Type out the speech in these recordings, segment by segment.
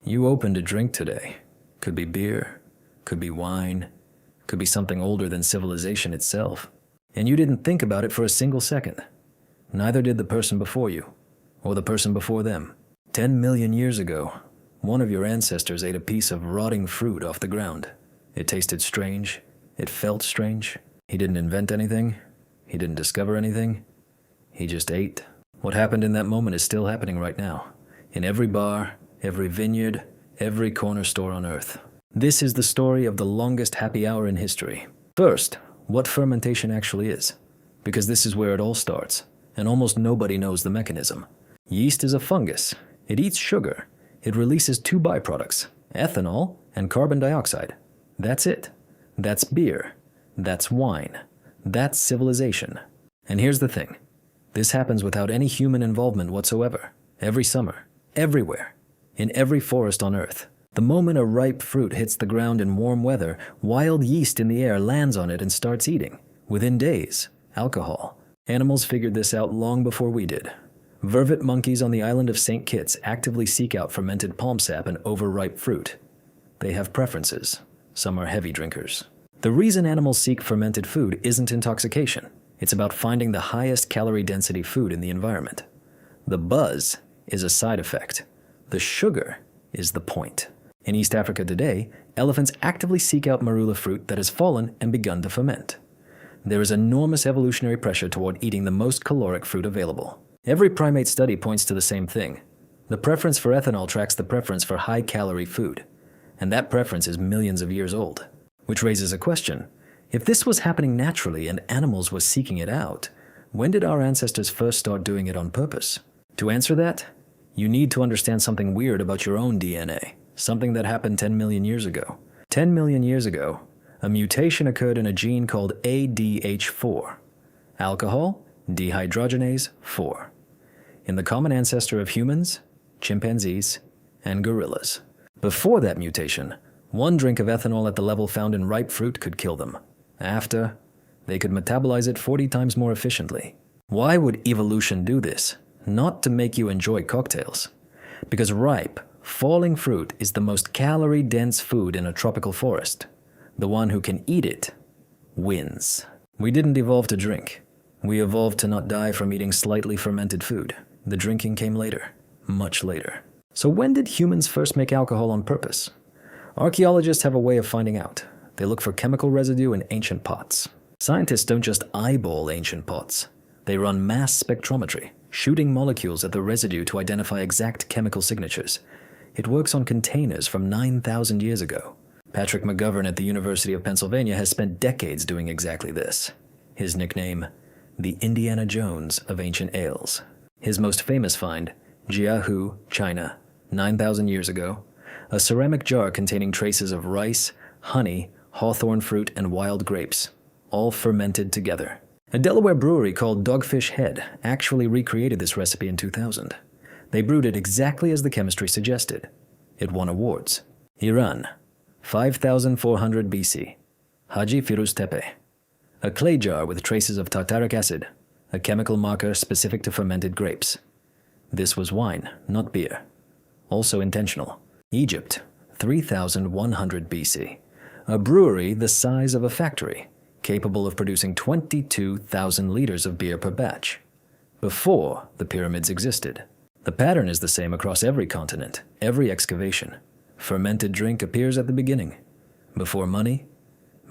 You opened a drink today. Could be beer, could be wine, could be something older than civilization itself. And you didn't think about it for a single second. Neither did the person before you, or the person before them. 10 million years ago, one of your ancestors ate a piece of rotting fruit off the ground. It tasted strange. It felt strange. He didn't invent anything. He didn't discover anything. He just ate. What happened in that moment is still happening right now. In every bar, every vineyard, every corner store on Earth. This is the story of the longest happy hour in history. First, what fermentation actually is. Because this is where it all starts, and almost nobody knows the mechanism. Yeast is a fungus. It eats sugar. It releases two byproducts, ethanol and carbon dioxide. That's it. That's beer. That's wine. That's civilization. And here's the thing. This happens without any human involvement whatsoever. Every summer. Everywhere. In every forest on Earth. The moment a ripe fruit hits the ground in warm weather, wild yeast in the air lands on it and starts eating. Within days. Alcohol. Animals figured this out long before we did. Vervet monkeys on the island of St. Kitts actively seek out fermented palm sap and overripe fruit. They have preferences. Some are heavy drinkers. The reason animals seek fermented food isn't intoxication. It's about finding the highest calorie density food in the environment. The buzz is a side effect. The sugar is the point. In East Africa today, elephants actively seek out marula fruit that has fallen and begun to ferment. There is enormous evolutionary pressure toward eating the most caloric fruit available. Every primate study points to the same thing. The preference for ethanol tracks the preference for high-calorie food. And that preference is millions of years old. Which raises a question. If this was happening naturally and animals were seeking it out, when did our ancestors first start doing it on purpose? To answer that, you need to understand something weird about your own DNA, something that happened 10 million years ago. 10 million years ago, a mutation occurred in a gene called ADH4, alcohol dehydrogenase 4, in the common ancestor of humans, chimpanzees, and gorillas. Before that mutation, one drink of ethanol at the level found in ripe fruit could kill them. After, they could metabolize it 40 times more efficiently. Why would evolution do this? Not to make you enjoy cocktails. Because ripe, falling fruit is the most calorie-dense food in a tropical forest. The one who can eat it wins. We didn't evolve to drink. We evolved to not die from eating slightly fermented food. The drinking came later, much later. So when did humans first make alcohol on purpose? Archaeologists have a way of finding out. They look for chemical residue in ancient pots. Scientists don't just eyeball ancient pots. They run mass spectrometry, shooting molecules at the residue to identify exact chemical signatures. It works on containers from 9,000 years ago. Patrick McGovern at the University of Pennsylvania has spent decades doing exactly this. His nickname, the Indiana Jones of ancient ales. His most famous find, Jiahu, China, 9,000 years ago, a ceramic jar containing traces of rice, honey, hawthorn fruit, and wild grapes, all fermented together. A Delaware brewery called Dogfish Head actually recreated this recipe in 2000. They brewed it exactly as the chemistry suggested. It won awards. Iran, 5400 BC, Haji Firuz Tepe, a clay jar with traces of tartaric acid, a chemical marker specific to fermented grapes. This was wine, not beer. Also intentional. Egypt, 3100 BC, a brewery the size of a factory, capable of producing 22,000 liters of beer per batch, before the pyramids existed. The pattern is the same across every continent, every excavation. Fermented drink appears at the beginning, before money,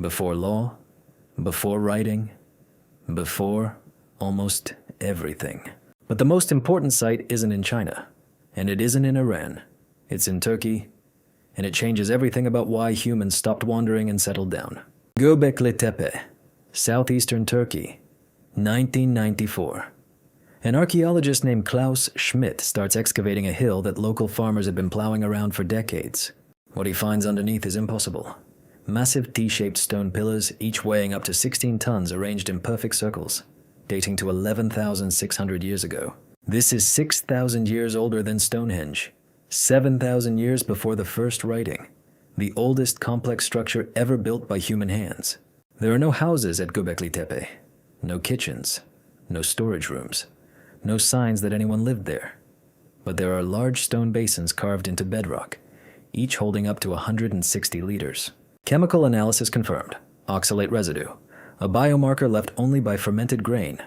before law, before writing, before almost everything. But the most important site isn't in China, and it isn't in Iran. It's in Turkey, and it changes everything about why humans stopped wandering and settled down. Göbekli Tepe, southeastern Turkey, 1994. An archaeologist named Klaus Schmidt starts excavating a hill that local farmers had been plowing around for decades. What he finds underneath is impossible. Massive T-shaped stone pillars, each weighing up to 16 tons, arranged in perfect circles, dating to 11,600 years ago. This is 6,000 years older than Stonehenge, 7,000 years before the first writing, the oldest complex structure ever built by human hands. There are no houses at Göbekli Tepe, no kitchens, no storage rooms, no signs that anyone lived there. But there are large stone basins carved into bedrock, each holding up to 160 liters. Chemical analysis confirmed oxalate residue, a biomarker left only by fermented grain.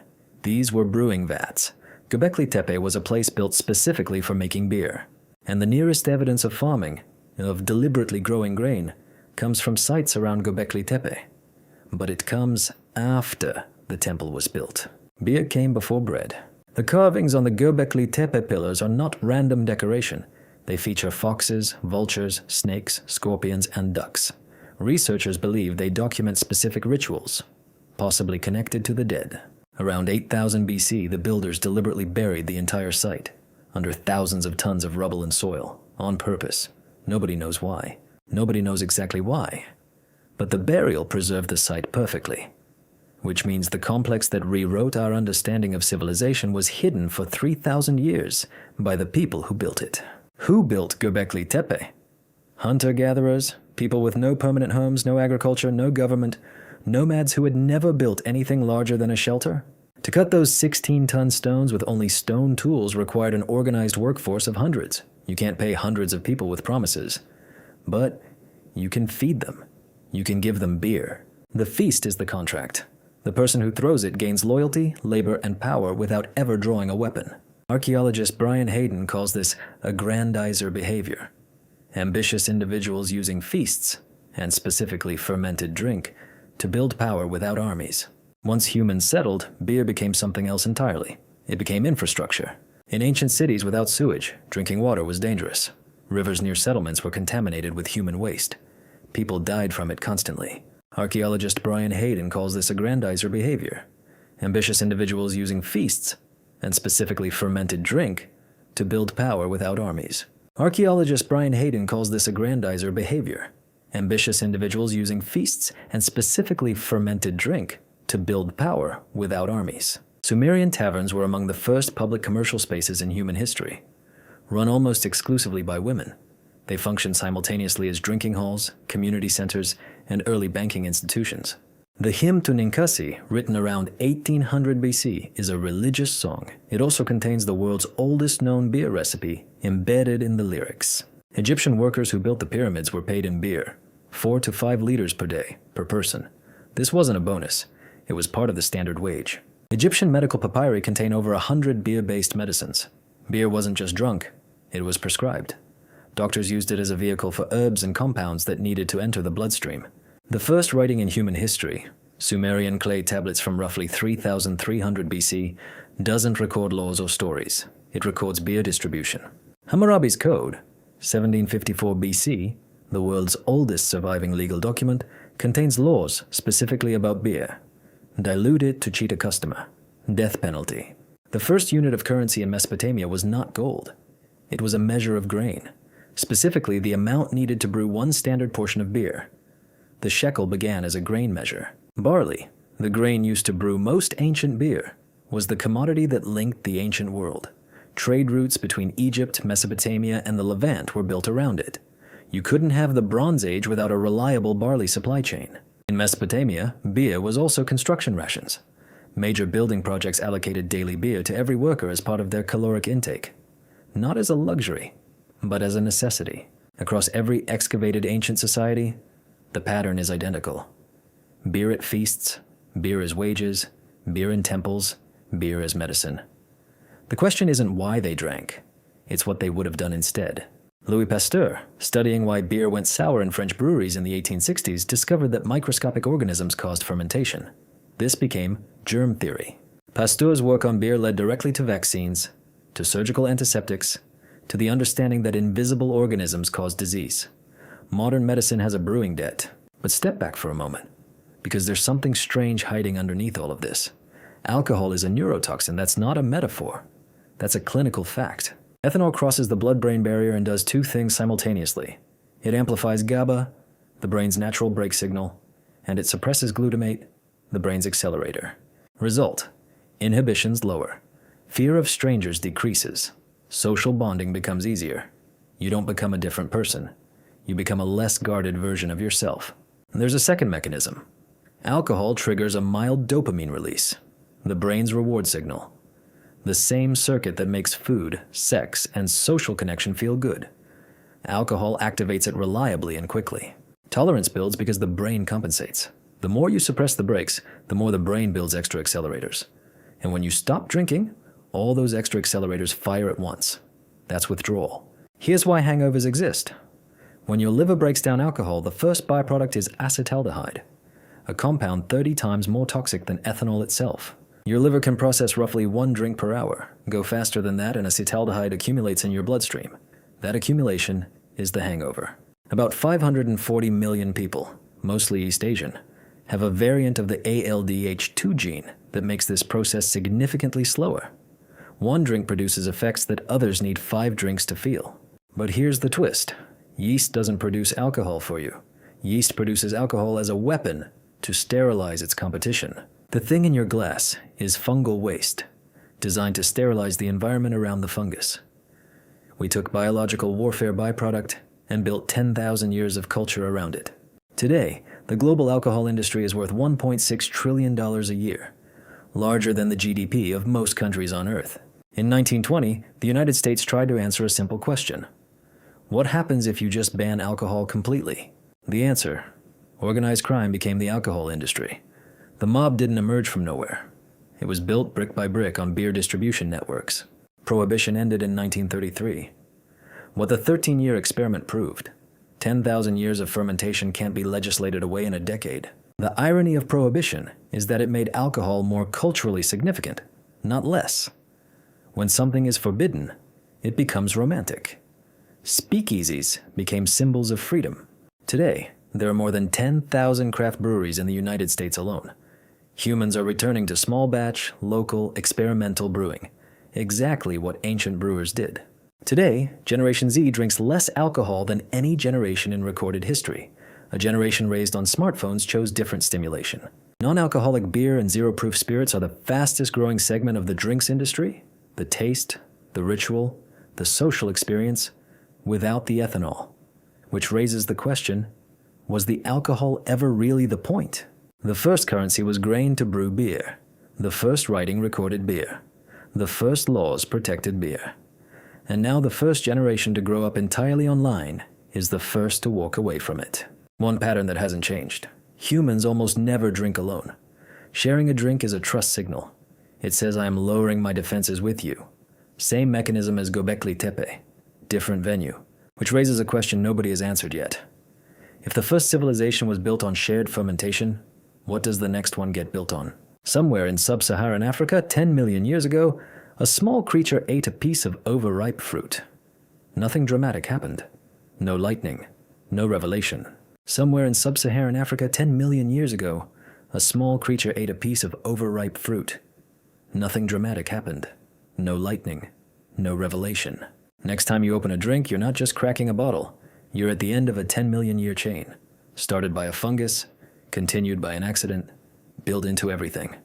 These were brewing vats. Göbekli Tepe was a place built specifically for making beer. And the nearest evidence of farming, of deliberately growing grain, comes from sites around Göbekli Tepe. But it comes after the temple was built. Beer came before bread. The carvings on the Göbekli Tepe pillars are not random decoration. They feature foxes, vultures, snakes, scorpions, and ducks. Researchers believe they document specific rituals, possibly connected to the dead. Around 8000 BC, the builders deliberately buried the entire site, under thousands of tons of rubble and soil, on purpose. Nobody knows why. Nobody knows exactly why. But the burial preserved the site perfectly, which means the complex that rewrote our understanding of civilization was hidden for 3,000 years by the people who built it. Who built Göbekli Tepe? Hunter-gatherers, people with no permanent homes, no agriculture, no government, nomads who had never built anything larger than a shelter? To cut those 16-ton stones with only stone tools required an organized workforce of hundreds. You can't pay hundreds of people with promises. But you can feed them. You can give them beer. The feast is the contract. The person who throws it gains loyalty, labor, and power without ever drawing a weapon. Archaeologist Brian Hayden calls this aggrandizer behavior. Ambitious individuals using feasts, and specifically fermented drink, to build power without armies. Once humans settled, beer became something else entirely. It became infrastructure. In ancient cities without sewage, drinking water was dangerous. Rivers near settlements were contaminated with human waste. People died from it constantly. Archaeologist Brian Hayden calls this aggrandizer behavior. Ambitious individuals using feasts, and specifically fermented drink, to build power without armies. Archaeologist Brian Hayden calls this aggrandizer behavior. Ambitious individuals using feasts, and specifically fermented drink, to build power without armies. Sumerian taverns were among the first public commercial spaces in human history. Run almost exclusively by women, they functioned simultaneously as drinking halls, community centers, and early banking institutions. The hymn to Ninkasi, written around 1800 BC, is a religious song. It also contains the world's oldest known beer recipe embedded in the lyrics. Egyptian workers who built the pyramids were paid in beer, 4 to 5 liters per day, per person. This wasn't a bonus. It was part of the standard wage. Egyptian medical papyri contain over 100 beer-based medicines. Beer wasn't just drunk, it was prescribed. Doctors used it as a vehicle for herbs and compounds that needed to enter the bloodstream. The first writing in human history, Sumerian clay tablets from roughly 3300 BC, doesn't record laws or stories. It records beer distribution. Hammurabi's Code, 1754 BC, the world's oldest surviving legal document, contains laws specifically about beer. Dilute it to cheat a customer. Death penalty. The first unit of currency in Mesopotamia was not gold. It was a measure of grain, specifically the amount needed to brew one standard portion of beer. The shekel began as a grain measure. Barley, the grain used to brew most ancient beer, was the commodity that linked the ancient world. Trade routes between Egypt, Mesopotamia, and the Levant were built around it. You couldn't have the Bronze Age without a reliable barley supply chain. In Mesopotamia, beer was also construction rations. Major building projects allocated daily beer to every worker as part of their caloric intake. Not as a luxury, but as a necessity. Across every excavated ancient society, the pattern is identical. Beer at feasts, beer as wages, beer in temples, beer as medicine. The question isn't why they drank, it's what they would have done instead. Louis Pasteur, studying why beer went sour in French breweries in the 1860s, discovered that microscopic organisms caused fermentation. This became germ theory. Pasteur's work on beer led directly to vaccines, to surgical antiseptics, to the understanding that invisible organisms cause disease. Modern medicine has a brewing debt, but step back for a moment, because there's something strange hiding underneath all of this. Alcohol is a neurotoxin. That's not a metaphor. That's a clinical fact. Ethanol crosses the blood-brain barrier and does two things simultaneously. It amplifies GABA, the brain's natural brake signal, and it suppresses glutamate, the brain's accelerator. Result: inhibitions lower. Fear of strangers decreases. Social bonding becomes easier. You don't become a different person. You become a less guarded version of yourself. And there's a second mechanism. Alcohol triggers a mild dopamine release, the brain's reward signal. The same circuit that makes food, sex, and social connection feel good. Alcohol activates it reliably and quickly. Tolerance builds because the brain compensates. The more you suppress the brakes, the more the brain builds extra accelerators. And when you stop drinking, all those extra accelerators fire at once. That's withdrawal. Here's why hangovers exist. When your liver breaks down alcohol, the first byproduct is acetaldehyde, a compound 30 times more toxic than ethanol itself. Your liver can process roughly 1 drink per hour. Go faster than that and acetaldehyde accumulates in your bloodstream. That accumulation is the hangover. About 540 million people, mostly East Asian, have a variant of the ALDH2 gene that makes this process significantly slower. 1 drink produces effects that others need 5 drinks to feel. But here's the twist. Yeast doesn't produce alcohol for you. Yeast produces alcohol as a weapon to sterilize its competition. The thing in your glass is fungal waste, designed to sterilize the environment around the fungus. We took biological warfare byproduct and built 10,000 years of culture around it. Today, the global alcohol industry is worth $1.6 trillion a year, larger than the GDP of most countries on Earth. In 1920, the United States tried to answer a simple question. What happens if you just ban alcohol completely? The answer: organized crime became the alcohol industry. The mob didn't emerge from nowhere. It was built brick by brick on beer distribution networks. Prohibition ended in 1933. What the 13-year experiment proved: 10,000 years of fermentation can't be legislated away in a decade. The irony of prohibition is that it made alcohol more culturally significant, not less. When something is forbidden, it becomes romantic. Speakeasies became symbols of freedom. Today, there are more than 10,000 craft breweries in the United States alone. Humans are returning to small batch, local, experimental brewing, exactly what ancient brewers did. Today, Generation Z drinks less alcohol than any generation in recorded history. A generation raised on smartphones chose different stimulation. Non-alcoholic beer and zero-proof spirits are the fastest growing segment of the drinks industry. The taste, the ritual, the social experience, without the ethanol. Which raises the question, was the alcohol ever really the point? The first currency was grain to brew beer. The first writing recorded beer. The first laws protected beer. And now the first generation to grow up entirely online is the first to walk away from it. One pattern that hasn't changed. Humans almost never drink alone. Sharing a drink is a trust signal. It says I am lowering my defenses with you. Same mechanism as Göbekli Tepe. Different venue. Which raises a question nobody has answered yet. If the first civilization was built on shared fermentation, what does the next one get built on? Somewhere in sub-Saharan Africa, 10 million years ago, a small creature ate a piece of overripe fruit. Nothing dramatic happened. No lightning. No revelation. Somewhere in sub-Saharan Africa, 10 million years ago, a small creature ate a piece of overripe fruit. Nothing dramatic happened. No lightning. No revelation. Next time you open a drink, you're not just cracking a bottle. You're at the end of a 10 million year chain. Started by a fungus, continued by an accident, built into everything.